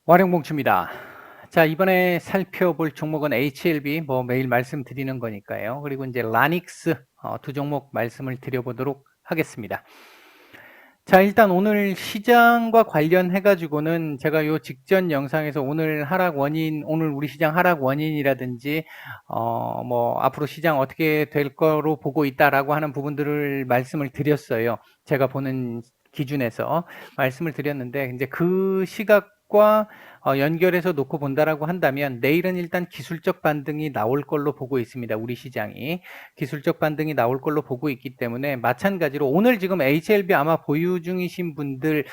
와룡봉추입니다. 자, 이번에 살펴볼 종목은 HLB, 매일 말씀드리는 거니까요. 그리고 이제 라닉스 두 종목 말씀을 드려보도록 하겠습니다. 자, 일단 오늘 시장과 관련해 가지고는 제가 요 직전 영상에서 오늘 우리 시장 하락 원인이라든지 앞으로 시장 어떻게 될 거로 보고 있다라고 하는 부분들을 말씀을 드렸어요. 제가 보는 기준에서 말씀을 드렸는데, 이제 그 시각과 연결해서 놓고 본다라고 한다면 내일은 일단 기술적 반등이 나올 걸로 보고 있습니다. 우리 시장이 기술적 반등이 나올 걸로 보고 있기 때문에, 마찬가지로 오늘 지금 HLB 아마 보유 중이신 분들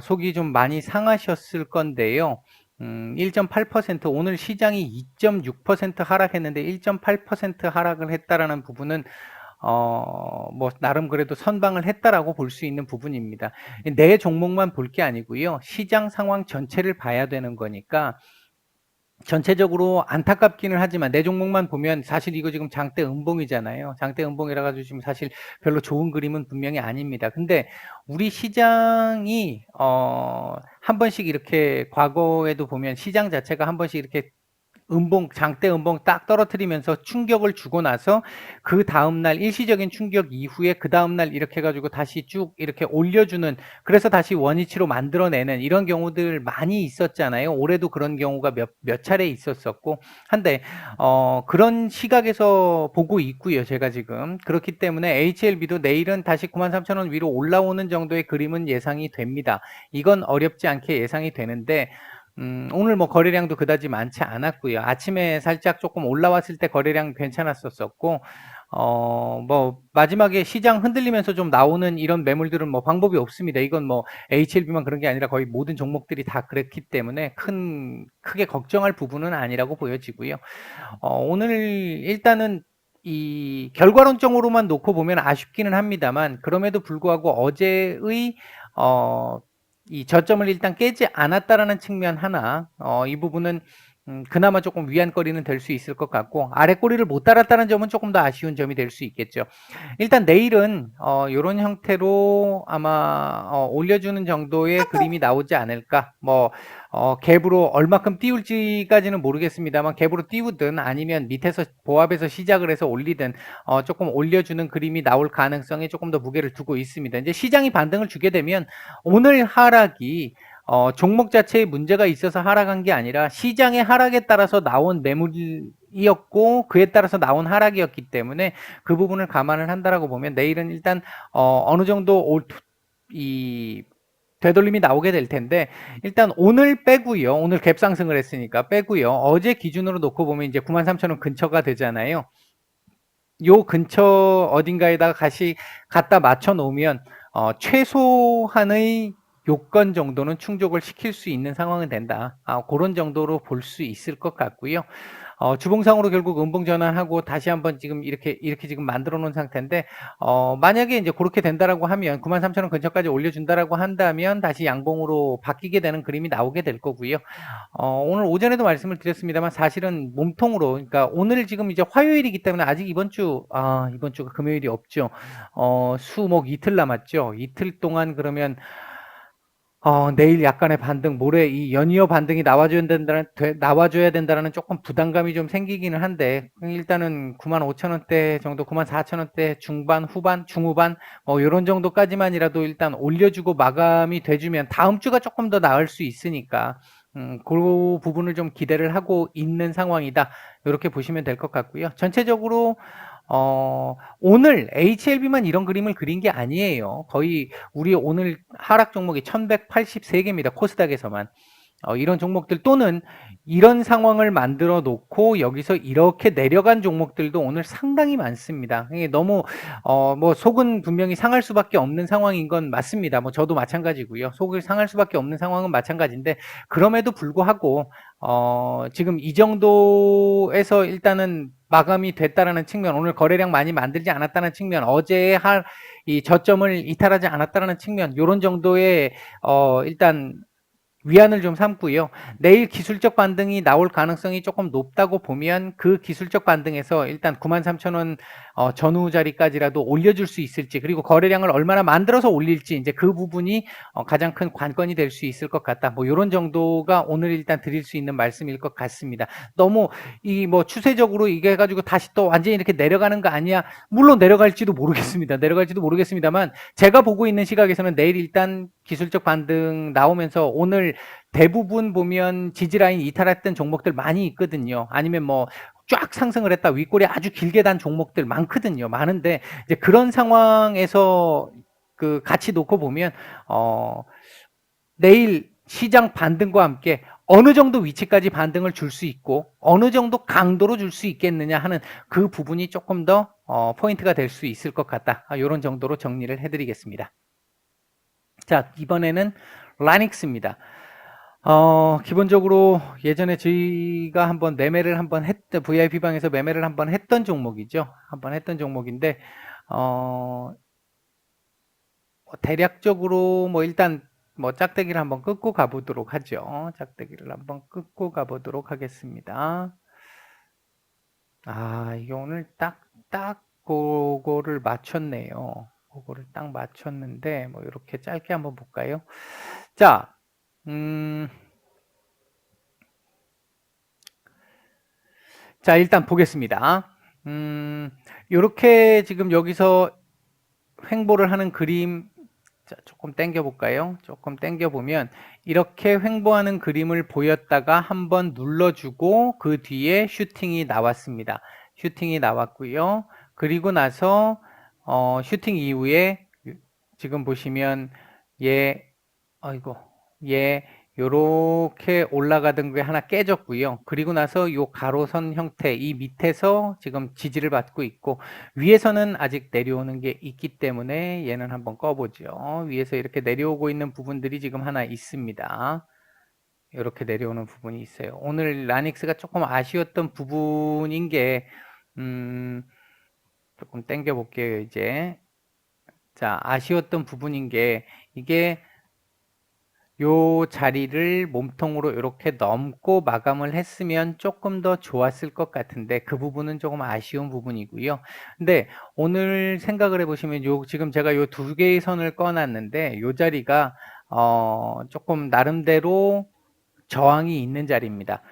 속이 좀 많이 상하셨을 건데요. 1.8% 오늘 시장이 2.6% 하락했는데 1.8% 하락을 했다라는 부분은 나름 그래도 선방을 했다라고 볼 수 있는 부분입니다. 내 종목만 볼 게 아니고요. 시장 상황 전체를 봐야 되는 거니까, 전체적으로 안타깝기는 하지만 내 종목만 보면 사실 이거 지금 장대 음봉이잖아요. 장대 음봉이라 가지고 지금 사실 별로 좋은 그림은 분명히 아닙니다. 근데 우리 시장이 한 번씩 이렇게 과거에도 보면 시장 자체가 한 번씩 이렇게 장대 음봉 딱 떨어뜨리면서 충격을 주고 나서 그 다음날 일시적인 충격 이후에 그 다음날 이렇게 해가지고 다시 쭉 이렇게 올려주는, 그래서 다시 원위치로 만들어내는 이런 경우들 많이 있었잖아요. 올해도 그런 경우가 몇 차례 있었었고 한데 그런 시각에서 보고 있고요. 제가 지금 그렇기 때문에 HLB도 내일은 다시 93,000원 위로 올라오는 정도의 그림은 예상이 됩니다. 이건 어렵지 않게 예상이 되는데, 오늘 거래량도 그다지 많지 않았고요. 아침에 살짝 조금 올라왔을 때 거래량 괜찮았었고, 마지막에 시장 흔들리면서 좀 나오는 이런 매물들은 방법이 없습니다. 이건 HLB만 그런 게 아니라 거의 모든 종목들이 다 그렇기 때문에 크게 걱정할 부분은 아니라고 보여지고요. 오늘 일단은 이 결과론적으로만 놓고 보면 아쉽기는 합니다만, 그럼에도 불구하고 어제의 이 저점을 일단 깨지 않았다라는 측면 하나, 이 부분은 그나마 조금 위안거리는 될 수 있을 것 같고, 아래 꼬리를 못 달았다는 점은 조금 더 아쉬운 점이 될 수 있겠죠. 일단 내일은 이런 형태로 아마 올려주는 정도의 그림이 나오지 않을까. 갭으로 얼마큼 띄울지까지는 모르겠습니다만, 갭으로 띄우든 아니면 밑에서 보합에서 시작을 해서 올리든 조금 올려주는 그림이 나올 가능성에 조금 더 무게를 두고 있습니다. 이제 시장이 반등을 주게 되면 오늘 하락이 종목 자체에 문제가 있어서 하락한 게 아니라 시장의 하락에 따라서 나온 매물이었고 그에 따라서 나온 하락이었기 때문에 그 부분을 감안을 한다라고 보면 내일은 일단 어느 정도 이 되돌림이 나오게 될 텐데, 일단 오늘 빼고요. 오늘 갭 상승을 했으니까 빼고요. 어제 기준으로 놓고 보면 이제 93,000원 근처가 되잖아요. 요 근처 어딘가에다가 갖다 맞춰 놓으면 최소한의 요건 정도는 충족을 시킬 수 있는 상황은 된다. 그런 정도로 볼 수 있을 것 같고요. 주봉상으로 결국 음봉 전환하고 다시 한번 지금 이렇게 지금 만들어 놓은 상태인데, 만약에 이제 그렇게 된다라고 하면 93,000원 근처까지 올려준다라고 한다면 다시 양봉으로 바뀌게 되는 그림이 나오게 될 거고요. 오늘 오전에도 말씀을 드렸습니다만 사실은 몸통으로, 그러니까 오늘 지금 이제 화요일이기 때문에 아직 이번 주가 금요일이 없죠. 수목 이틀 남았죠. 이틀 동안 그러면 내일 약간의 반등, 모레 이 연이어 반등이 나와줘야 된다라는 조금 부담감이 좀 생기기는 한데, 일단은 95,000원대 정도, 94,000원대 중반, 후반, 중후반, 요런 정도까지만이라도 일단 올려주고 마감이 돼주면 다음 주가 조금 더 나을 수 있으니까, 그 부분을 좀 기대를 하고 있는 상황이다. 이렇게 보시면 될 것 같고요. 전체적으로, 오늘 HLB만 이런 그림을 그린 게 아니에요. 거의 우리 오늘 하락 종목이 1183개입니다. 코스닥에서만. 이런 종목들 또는 이런 상황을 만들어 놓고 여기서 이렇게 내려간 종목들도 오늘 상당히 많습니다. 이게 너무 속은 분명히 상할 수밖에 없는 상황인 건 맞습니다. 저도 마찬가지고요. 속을 상할 수밖에 없는 상황은 마찬가지인데, 그럼에도 불구하고 지금 이 정도에서 일단은 마감이 됐다라는 측면, 오늘 거래량 많이 만들지 않았다는 측면, 어제 이 저점을 이탈하지 않았다라는 측면, 요런 정도의 일단 위안을 좀 삼고요. 내일 기술적 반등이 나올 가능성이 조금 높다고 보면 그 기술적 반등에서 일단 93,000원 전후 자리까지라도 올려줄 수 있을지, 그리고 거래량을 얼마나 만들어서 올릴지, 이제 그 부분이 가장 큰 관건이 될 수 있을 것 같다. 뭐 이런 정도가 오늘 일단 드릴 수 있는 말씀일 것 같습니다. 너무 이 뭐 추세적으로 이게 해가지고 다시 또 완전히 이렇게 내려가는 거 아니야? 물론 내려갈지도 모르겠습니다. 내려갈지도 모르겠습니다만 제가 보고 있는 시각에서는 내일 일단 기술적 반등 나오면서 오늘 대부분 보면 지지라인 이탈했던 종목들 많이 있거든요. 아니면 뭐 쫙 상승을 했다 윗골이 아주 길게 단 종목들 많거든요. 많은데 이제 그런 상황에서 그 같이 놓고 보면 내일 시장 반등과 함께 어느 정도 위치까지 반등을 줄 수 있고 어느 정도 강도로 줄 수 있겠느냐 하는 그 부분이 조금 더 포인트가 될 수 있을 것 같다. 이런 정도로 정리를 해드리겠습니다. 자, 이번에는 라닉스입니다. 기본적으로 예전에 저희가 한번 매매를 한번 했던, VIP방에서 매매를 한번 했던 종목이죠. 한번 했던 종목인데, 대략적으로 뭐 일단 뭐 짝대기를 한번 끊고 가보도록 하죠. 짝대기를 한번 끊고 가보도록 하겠습니다. 이게 오늘 딱 그거를 맞췄네요. 그거를 딱 맞췄는데, 뭐 이렇게 짧게 한번 볼까요? 자, 자, 일단 보겠습니다. 요렇게 지금 여기서 횡보를 하는 그림, 자, 조금 당겨 볼까요? 조금 당겨 보면 이렇게 횡보하는 그림을 보였다가 한번 눌러주고 그 뒤에 슈팅이 나왔습니다. 슈팅이 나왔고요. 그리고 나서 슈팅 이후에 지금 보시면 얘 요렇게 올라가던 게 하나 깨졌고요. 그리고 나서 요 가로선 형태, 이 밑에서 지금 지지를 받고 있고, 위에서는 아직 내려오는 게 있기 때문에 얘는 한번 꺼보죠. 위에서 이렇게 내려오고 있는 부분들이 지금 하나 있습니다. 이렇게 내려오는 부분이 있어요. 오늘 라닉스가 조금 아쉬웠던 부분인 게, 조금 당겨 볼게요, 이제. 자, 아쉬웠던 부분인 게, 이게 요 자리를 몸통으로 이렇게 넘고 마감을 했으면 조금 더 좋았을 것 같은데 그 부분은 조금 아쉬운 부분이고요. 근데 오늘 생각을 해보시면 지금 제가 요 두 개의 선을 꺼놨는데 요 자리가 조금 나름대로 저항이 있는 자리입니다.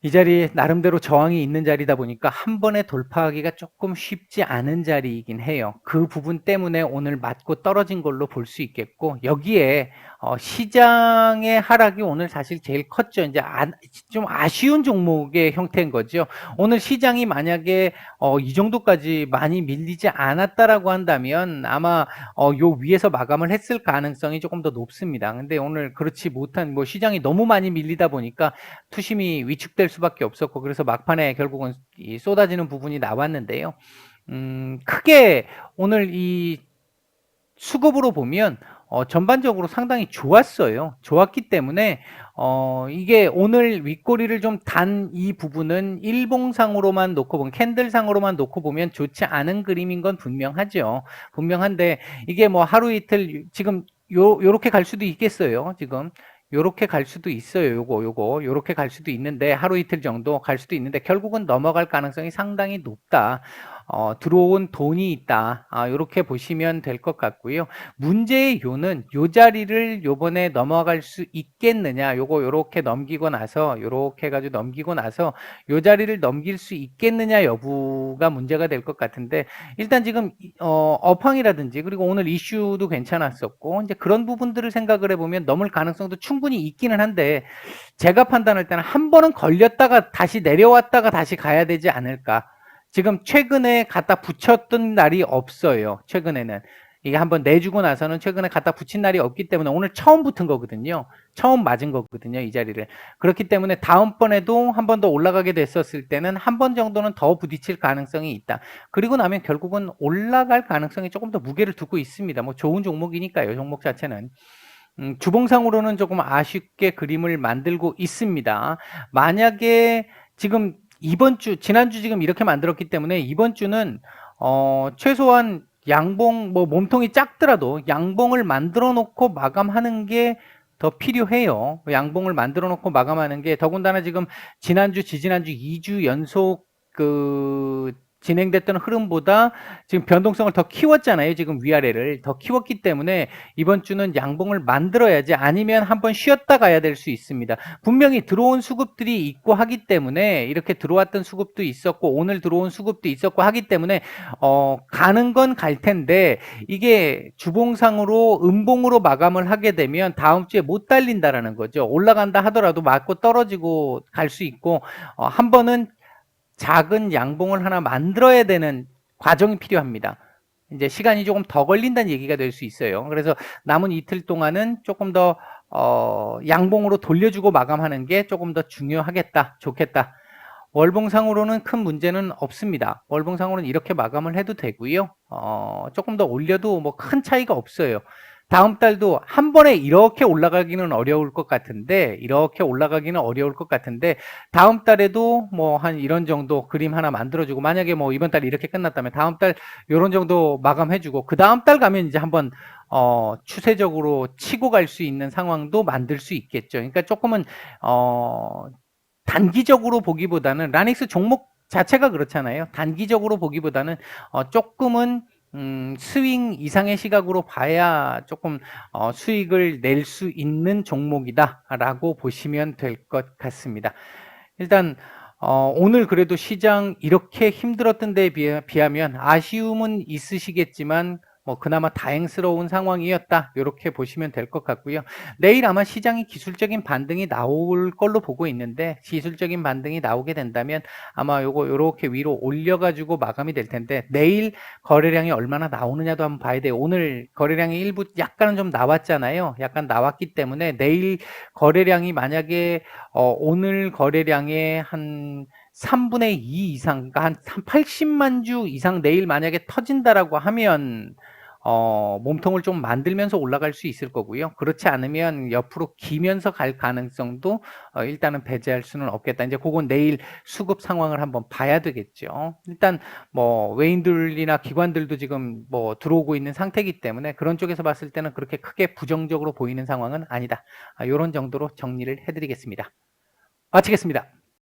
이 자리에 나름대로 저항이 있는 자리다 보니까 한 번에 돌파하기가 조금 쉽지 않은 자리이긴 해요. 그 부분 때문에 오늘 맞고 떨어진 걸로 볼 수 있겠고, 여기에 시장의 하락이 오늘 사실 제일 컸죠. 이제 좀 아쉬운 종목의 형태인 거죠. 오늘 시장이 만약에 이 정도까지 많이 밀리지 않았다라고 한다면 아마 요 위에서 마감을 했을 가능성이 조금 더 높습니다. 근데 오늘 그렇지 못한, 뭐 시장이 너무 많이 밀리다 보니까 투심이 위축될 수밖에 없었고, 그래서 막판에 결국은 쏟아지는 부분이 나왔는데요. 크게 오늘 이 수급으로 보면 전반적으로 상당히 좋았어요. 좋았기 때문에 이게 오늘 윗꼬리를 좀 단 이 부분은 일봉상으로만 놓고 보면, 캔들상으로만 놓고 보면 좋지 않은 그림인 건 분명하죠. 분명한데 이게 뭐 하루 이틀 지금 요렇게 갈 수도 있겠어요. 지금 요렇게 갈 수도 있어요. 요렇게 갈 수도 있는데, 하루 이틀 정도 갈 수도 있는데 결국은 넘어갈 가능성이 상당히 높다. 들어온 돈이 있다. 요렇게 보시면 될 것 같고요. 문제의 요는 요 자리를 요번에 넘어갈 수 있겠느냐, 요렇게 넘기고 나서, 요렇게 해가지고 넘기고 나서 요 자리를 넘길 수 있겠느냐 여부가 문제가 될 것 같은데, 일단 지금 업황이라든지 그리고 오늘 이슈도 괜찮았었고, 이제 그런 부분들을 생각을 해보면 넘을 가능성도 충분히 있기는 한데, 제가 판단할 때는 한 번은 걸렸다가 다시 내려왔다가 다시 가야 되지 않을까. 지금 최근에 갖다 붙였던 날이 없어요. 최근에는 이게 한번 내주고 나서는 최근에 갖다 붙인 날이 없기 때문에 오늘 처음 붙은 거거든요. 처음 맞은 거거든요, 이 자리를. 그렇기 때문에 다음번에도 한 번 더 올라가게 됐었을 때는 한 번 정도는 더 부딪힐 가능성이 있다. 그리고 나면 결국은 올라갈 가능성이 조금 더 무게를 두고 있습니다. 뭐 좋은 종목이니까요, 종목 자체는. 주봉상으로는 조금 아쉽게 그림을 만들고 있습니다. 만약에 지금 이번 주, 지난주 지금 이렇게 만들었기 때문에 이번 주는 최소한 양봉, 뭐 몸통이 작더라도 양봉을 만들어 놓고 마감하는 게 더 필요해요. 양봉을 만들어 놓고 마감하는 게 더군다나 지금 지난주, 지지난주 2주 연속 진행됐던 흐름보다 지금 변동성을 더 키웠잖아요. 지금 위아래를 더 키웠기 때문에 이번 주는 양봉을 만들어야지 아니면 한번 쉬었다 가야 될 수 있습니다. 분명히 들어온 수급들이 있고 하기 때문에 이렇게 들어왔던 수급도 있었고 오늘 들어온 수급도 있었고 하기 때문에 가는 건 갈 텐데 이게 주봉상으로 음봉으로 마감을 하게 되면 다음 주에 못 달린다라는 거죠. 올라간다 하더라도 맞고 떨어지고 갈 수 있고 한 번은 작은 양봉을 하나 만들어야 되는 과정이 필요합니다. 이제 시간이 조금 더 걸린다는 얘기가 될 수 있어요. 그래서 남은 이틀 동안은 조금 더 양봉으로 돌려주고 마감하는 게 조금 더 중요하겠다, 좋겠다. 월봉상으로는 큰 문제는 없습니다. 월봉상으로는 이렇게 마감을 해도 되고요. 조금 더 올려도 뭐 큰 차이가 없어요. 다음 달도 한 번에 이렇게 올라가기는 어려울 것 같은데 다음 달에도 뭐 한 이런 정도 그림 하나 만들어주고 만약에 뭐 이번 달 이렇게 끝났다면 다음 달 이런 정도 마감해주고 그 다음 달 가면 이제 한번 추세적으로 치고 갈 수 있는 상황도 만들 수 있겠죠. 그러니까 조금은 단기적으로 보기보다는 라닉스 종목 자체가 그렇잖아요. 단기적으로 보기보다는 조금은 스윙 이상의 시각으로 봐야 조금 수익을 낼 수 있는 종목이다라고 보시면 될 것 같습니다. 일단 오늘 그래도 시장 이렇게 힘들었던 데에 비하면 아쉬움은 있으시겠지만 뭐 그나마 다행스러운 상황이었다 이렇게 보시면 될 것 같고요. 내일 아마 시장이 기술적인 반등이 나올 걸로 보고 있는데 기술적인 반등이 나오게 된다면 아마 요거 요렇게 위로 올려가지고 마감이 될 텐데 내일 거래량이 얼마나 나오느냐도 한번 봐야 돼요. 오늘 거래량이 일부 약간은 좀 나왔잖아요. 약간 나왔기 때문에 내일 거래량이 만약에 오늘 거래량의 한 3분의 2 이상, 그러니까 한 80만 주 이상 내일 만약에 터진다라고 하면 몸통을 좀 만들면서 올라갈 수 있을 거고요. 그렇지 않으면 옆으로 기면서 갈 가능성도 일단은 배제할 수는 없겠다. 이제 그건 내일 수급 상황을 한번 봐야 되겠죠. 일단 뭐 외인들이나 기관들도 지금 뭐 들어오고 있는 상태이기 때문에 그런 쪽에서 봤을 때는 그렇게 크게 부정적으로 보이는 상황은 아니다. 이런 정도로 정리를 해드리겠습니다. 마치겠습니다.